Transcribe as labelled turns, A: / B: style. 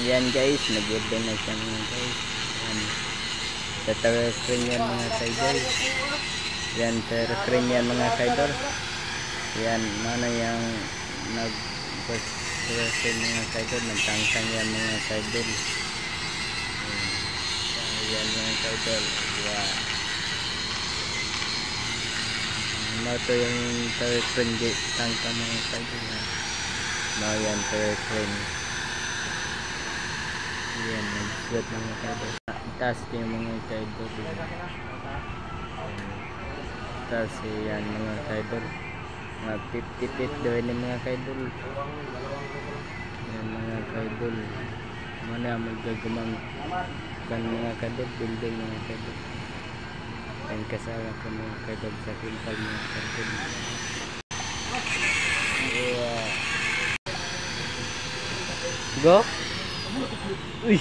A: Yan guys, nag-open na siya mga guys. Yan. Sa tower screen yan mga kaidol. Yan, tower screen yan mga kaidol. Yan, mana yang nag-screen mga kaidol. Nagtangtang yan mga kaidol. Yan mga kaidol. Yan. Ano to yung tower screen tangtang mga kaidol. Mau yan tower screen. Yan, nag-sweat mga kaidol. Taas yung mga kaidol. Taas yan mga kaidol. Mga 50 feet doon yung mga kaidol. Yan mga kaidol. Mana magagumang kan mga kaidol. Building mga kaidol. Yan kasama ko mga kaidol sa kilpag mga kaidol. Go! Uy!